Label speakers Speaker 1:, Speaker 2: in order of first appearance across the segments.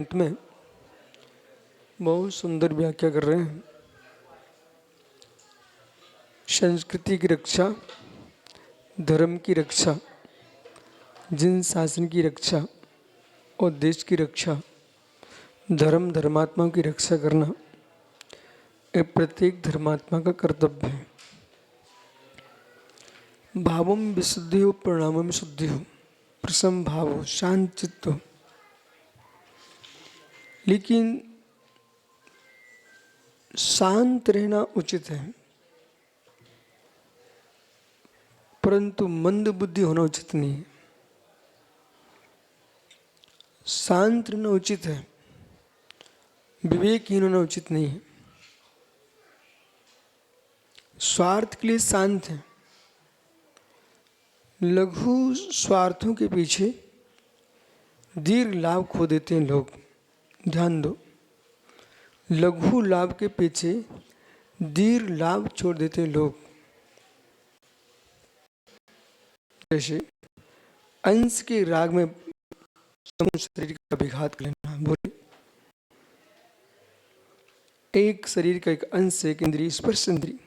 Speaker 1: अंत में बहुत सुंदर व्याख्या कर रहे हैं। संस्कृति की रक्षा, धर्म की रक्षा, जिन शासन की रक्षा और देश की रक्षा, धर्म धर्मात्माओं की रक्षा करना ये प्रत्येक धर्मात्मा का कर्तव्य है। भावों में विशुद्धि हो, परिणामों में शुद्धि हो, प्रसन्न भाव हो, शांत चित्त हो। लेकिन शांत रहना उचित है, परंतु मंद बुद्धि होना उचित नहीं है। शांत रहना उचित है, विवेकहीन होना उचित नहीं है। स्वार्थ के लिए शांत है, लघु स्वार्थों के पीछे दीर्घ लाभ खो देते हैं लोग। ध्यान दो, लघु लाभ के पीछे दीर्घ लाभ छोड़ देते हैं लोग। जैसे अंश के राग में शरीर का विघात कर लेना। बोले एक शरीर का एक अंश, एक इंद्रिय, स्पर्श इंद्रिय,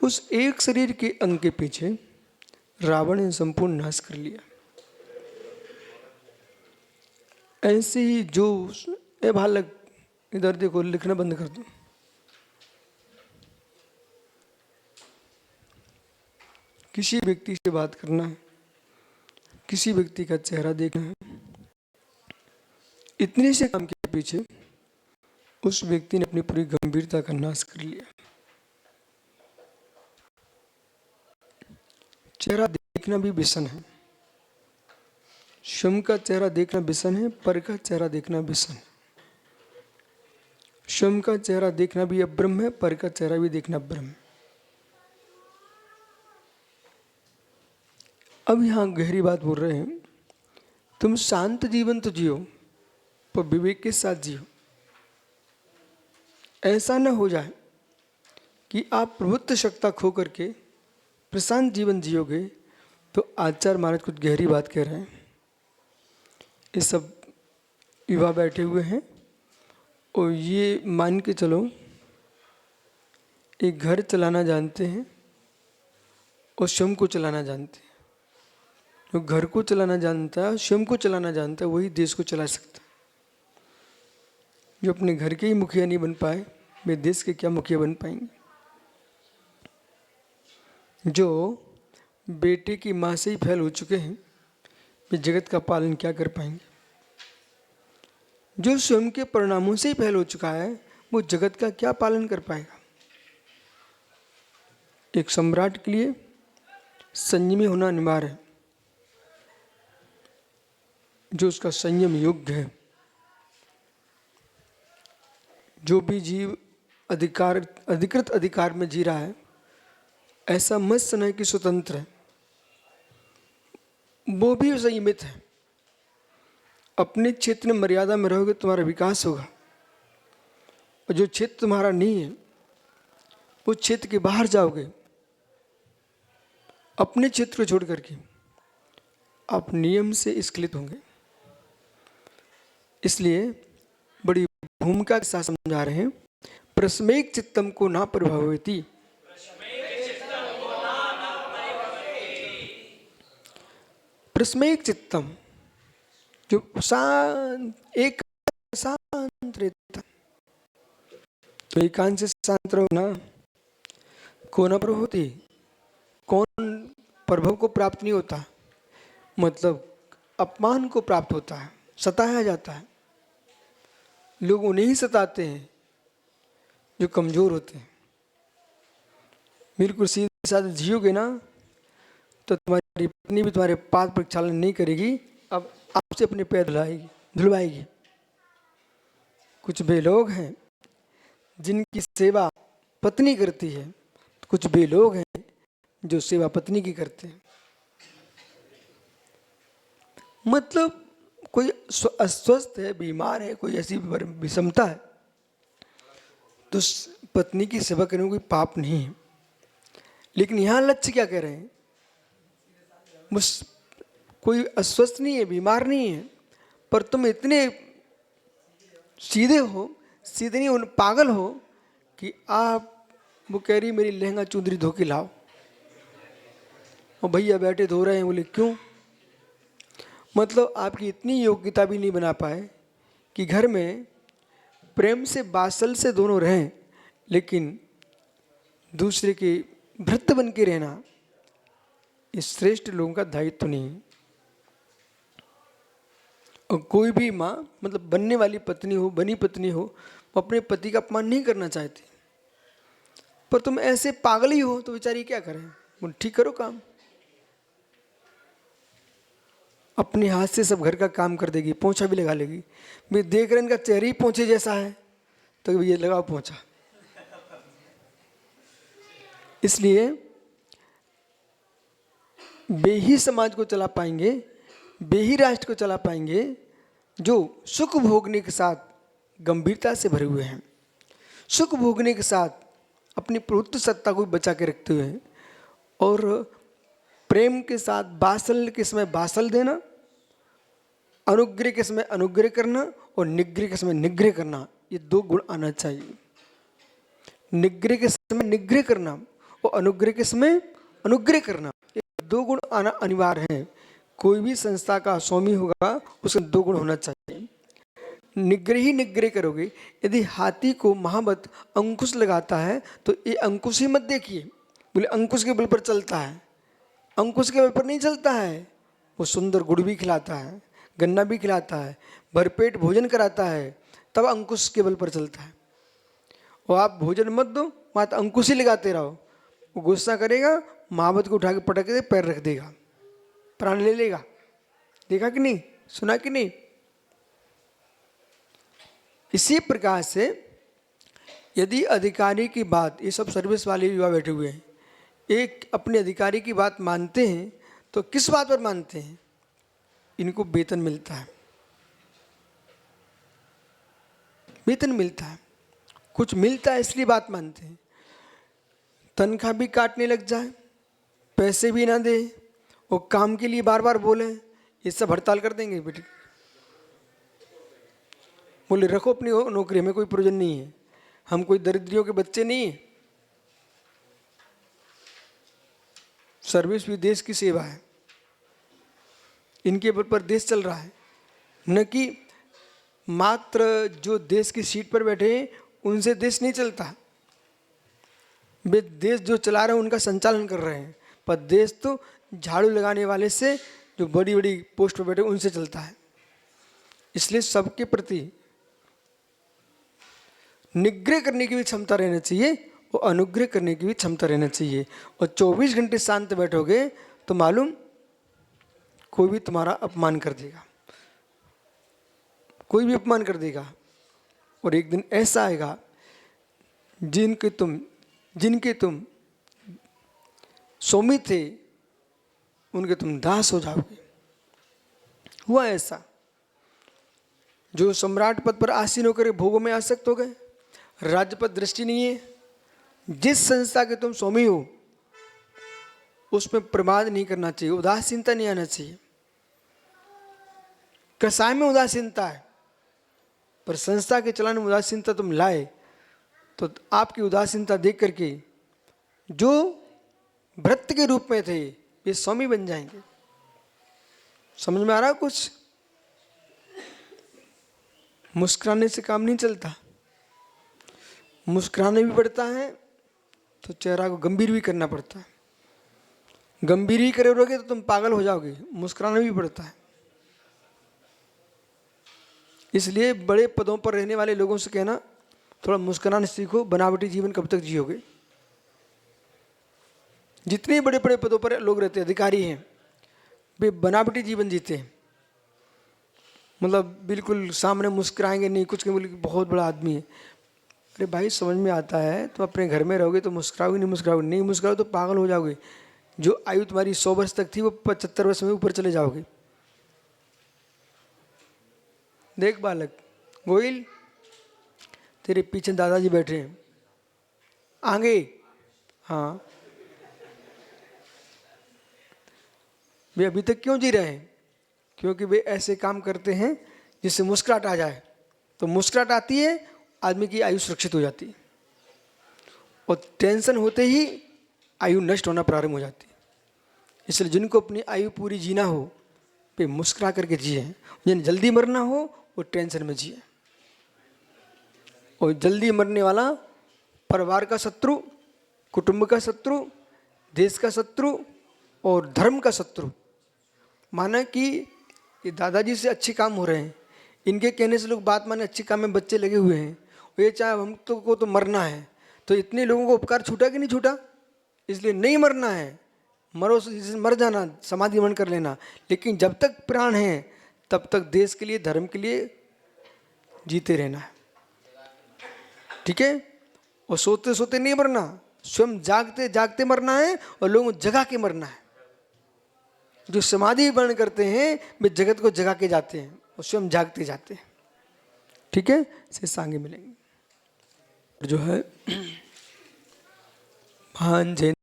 Speaker 1: उस एक शरीर के अंग के पीछे रावण ने संपूर्ण नाश कर लिया। ऐसे ही जो ए बालक इधर देखो, लिखना बंद कर दो। किसी व्यक्ति से बात करना है, किसी व्यक्ति का चेहरा देखना है, इतने से काम के पीछे उस व्यक्ति ने अपनी पूरी गंभीरता का नाश कर लिया। चेहरा देखना भी व्यसन है। स्वयं का चेहरा देखना व्यसन है, पर का चेहरा देखना व्यसन है। स्वयं का चेहरा देखना भी अब्रह्म है, पर का चेहरा भी देखना ब्रह्म है। अब यहां गहरी बात बोल रहे हैं, तुम शांत जीवन तो जियो, पर विवेक के साथ जियो। ऐसा न हो जाए कि आप प्रभुत्व शक्ति खो करके प्रशांत जीवन जियोगे। तो आचार्य महाराज कुछ गहरी बात कह रहे हैं। ये सब युवा बैठे हुए हैं और ये मान के चलो एक घर चलाना जानते हैं और स्वयं को चलाना जानते हैं। जो घर को चलाना जानता है, स्वयं को चलाना जानता है, वही देश को चला सकता है। जो अपने घर के ही मुखिया नहीं बन पाए, वे देश के क्या मुखिया बन पाएंगे। जो बेटे की माँ से ही फैल हो चुके हैं, वे जगत का पालन क्या कर पाएंगे। जो स्वयं के परिणामों से ही फैल हो चुका है, वो जगत का क्या पालन कर पाएगा। एक सम्राट के लिए संयमी होना अनिवार्य है। जो उसका संयम योग्य है, जो भी जीव अधिकृत अधिकार में जी रहा है, ऐसा मत समझ कि स्वतंत्र है, वो भी संयमित है। अपने क्षेत्र में मर्यादा में रहोगे तुम्हारा विकास होगा। और जो क्षेत्र तुम्हारा नहीं है, वो क्षेत्र के बाहर जाओगे, अपने क्षेत्र को छोड़ करके आप नियम से स्खलित होंगे। इसलिए बड़ी भूमिका के साथ समझा रहे हैं, प्रस्मेक चित्तम को ना प्रभावती। प्रस्मेक चित्तम, जो शांत एक शांत रहता, तो एकांत से शांत रहो ना। कौन प्रभुति, कौन प्रभव को प्राप्त नहीं होता, मतलब अपमान को प्राप्त होता है, सताया जाता है। लोग उन्हें ही सताते हैं जो कमजोर होते हैं। बिल्कुल सीधे साधे जियोगे ना, तो तुम्हारी पत्नी भी तुम्हारे पाद प्रक्षालन नहीं करेगी, अब आपसे अपने पैर धुलवाएगी। कुछ वे लोग हैं जिनकी सेवा पत्नी करती है, कुछ वे लोग हैं जो सेवा पत्नी की करते हैं। मतलब कोई अस्वस्थ है, बीमार है, कोई ऐसी विषमता है, तो पत्नी की सेवा करने में कोई पाप नहीं है। लेकिन यहां लक्ष्य क्या कह रहे हैं, कोई अस्वस्थ नहीं है, बीमार नहीं है, पर तुम इतने सीधे हो, सीधे नहीं उन पागल हो कि आप, वो कह रही मेरी लहंगा चुंदरी धो के लाओ, और भैया बैठे धो रहे हैं। बोले क्यों? मतलब आपकी इतनी योग्यता भी नहीं बना पाए कि घर में प्रेम से बासल से दोनों रहें, लेकिन दूसरे के भृत्य बन के रहना इस श्रेष्ठ लोगों का दायित्व तो नहीं। और कोई भी माँ, मतलब बनने वाली पत्नी हो, बनी पत्नी हो, वो अपने पति का अपमान नहीं करना चाहती। पर तुम ऐसे पागल ही हो तो बेचारी क्या करें? बोल ठीक करो काम, अपने हाथ से सब घर का काम कर देगी, पोंछा भी लगा लेगी। मैं देख रहे इनका चेहरा ही पोंछे जैसा है, तो ये लगाओ पोंछा। इसलिए वे ही समाज को चला पाएंगे, वे ही राष्ट्र को चला पाएंगे जो सुख भोगने के साथ गंभीरता से भरे हुए हैं, सुख भोगने के साथ अपनी प्रभुत्व सत्ता को बचा के रखते हुए, और प्रेम के साथ बासल के समय बासल देना, अनुग्रह के समय अनुग्रह करना, और निग्रह के समय निग्रह करना, ये दो गुण आना चाहिए। निग्रह के समय निग्रह करना और अनुग्रह के समय अनुग्रह करना, ये दो गुण आना अनिवार्य है। कोई भी संस्था का स्वामी होगा उसके दो गुण होना चाहिए। निग्रह ही निग्रह करोगे। यदि हाथी को महावत अंकुश लगाता है तो ये अंकुश ही मत देखिए, बोले अंकुश के बल पर चलता है। अंकुश के बल पर नहीं चलता है, वो सुंदर गुड़ भी खिलाता है, गन्ना भी खिलाता है, भरपेट भोजन कराता है, तब अंकुश के बल पर चलता है। और आप भोजन मत दो, मात्र अंकुश ही लगाते रहो, वो गुस्सा करेगा, महावत को उठा के पटक के पैर रख देगा, प्राण ले लेगा। देखा कि नहीं, सुना कि नहीं? इसी प्रकार से यदि अधिकारी की बात, ये सब सर्विस वाले युवा बैठे हुए हैं, एक अपने अधिकारी की बात मानते हैं तो किस बात पर मानते हैं? इनको वेतन मिलता है, वेतन मिलता है, कुछ मिलता है इसलिए बात मानते हैं। तनख्वाह भी काटने लग जाए, पैसे भी ना दे, और काम के लिए बार बार बोले, ये सब हड़ताल कर देंगे बेटे। बोले रखो अपनी नौकरी, में कोई प्रयोजन नहीं है, हम कोई दरिद्रियों के बच्चे नहीं है। सर्विस भी देश की सेवा है, इनके बल पर देश चल रहा है, न कि मात्र जो देश की सीट पर बैठे हैं उनसे देश नहीं चलता। वे देश जो चला रहे हैं उनका संचालन कर रहे हैं, पर देश तो झाड़ू लगाने वाले से, जो बड़ी बड़ी पोस्ट पर बैठे उनसे चलता है। इसलिए सबके प्रति निग्रह करने की भी क्षमता रहना चाहिए और अनुग्रह करने की भी क्षमता रहना चाहिए। और 24 घंटे शांत बैठोगे तो मालूम कोई भी तुम्हारा अपमान कर देगा, कोई भी अपमान कर देगा। और एक दिन ऐसा आएगा जिनके तुम स्वामी थे उनके तुम दास हो जाओगे। हुआ ऐसा, जो सम्राट पद पर आसीन होकर भोगों में आसक्त हो गए, राज्य पर दृष्टि नहीं है। जिस संस्था के तुम स्वामी हो उसमें प्रमाद नहीं करना चाहिए, उदासीनता नहीं आना चाहिए। कसाय में उदासीनता है, पर संस्था के चलन में उदासीनता तुम लाए तो आपकी उदासीनता देख करके जो भृत्य के रूप में थे वे स्वामी बन जाएंगे। समझ में आ रहा कुछ? मुस्कुराने से काम नहीं चलता, मुस्कुराने भी पड़ता है तो चेहरा को गंभीर भी करना पड़ता है। गंभीर ही करोगे तो तुम पागल हो जाओगे, मुस्कुराना भी पड़ता है। इसलिए बड़े पदों पर रहने वाले लोगों से कहना थोड़ा मुस्कुराना सीखो, बनावटी जीवन कब तक जियोगे। जितने बड़े बड़े पदों पर लोग रहते हैं, अधिकारी हैं, वे बनावटी जीवन जीते हैं। मतलब बिल्कुल सामने मुस्कुराएंगे नहीं, कुछ नहीं, बोले बहुत बड़ा आदमी है। अरे भाई समझ में आता है, तुम अपने घर में रहोगे तो मुस्कुराओगे, नहीं मुस्कुराओगे, नहीं मुस्कुराओ तो पागल हो जाओगे। जो आयु तुम्हारी 100 वर्ष तक थी वो 75 वर्ष में ऊपर चले जाओगे। देख बालक गोइल, तेरे पीछे दादाजी बैठे हैं, आगे। हाँ, वे अभी तक क्यों जी रहे हैं? क्योंकि वे ऐसे काम करते हैं जिससे मुस्कुराहट आ जाए, तो मुस्कुराहट आती है, आदमी की आयु सुरक्षित हो जाती है। और टेंशन होते ही आयु नष्ट होना प्रारंभ हो जाती है। इसलिए जिनको अपनी आयु पूरी जीना हो पे मुस्कुरा करके जिए, जिन्हें जल्दी मरना हो वो टेंशन में जिए। और जल्दी मरने वाला परिवार का शत्रु, कुटुंब का शत्रु, देश का शत्रु और धर्म का शत्रु। माना कि ये दादाजी से अच्छे काम हो रहे हैं, इनके कहने से लोग बात माने, अच्छे काम में बच्चे लगे हुए हैं, ये चाहे हम तो को तो मरना है, तो इतने लोगों को उपकार छूटा कि नहीं छूटा? इसलिए नहीं मरना है, मरो मर जाना, समाधि मन कर लेना, लेकिन जब तक प्राण है तब तक देश के लिए, धर्म के लिए जीते रहना है। ठीक है? और सोते सोते नहीं मरना, स्वयं जागते जागते मरना है और लोगों को जगा के मरना है। जो समाधि वर्ण करते हैं वे जगत को जगा के जाते हैं और स्वयं जागते जाते हैं। ठीक है? से आगे मिलेंगे। जो है भांजे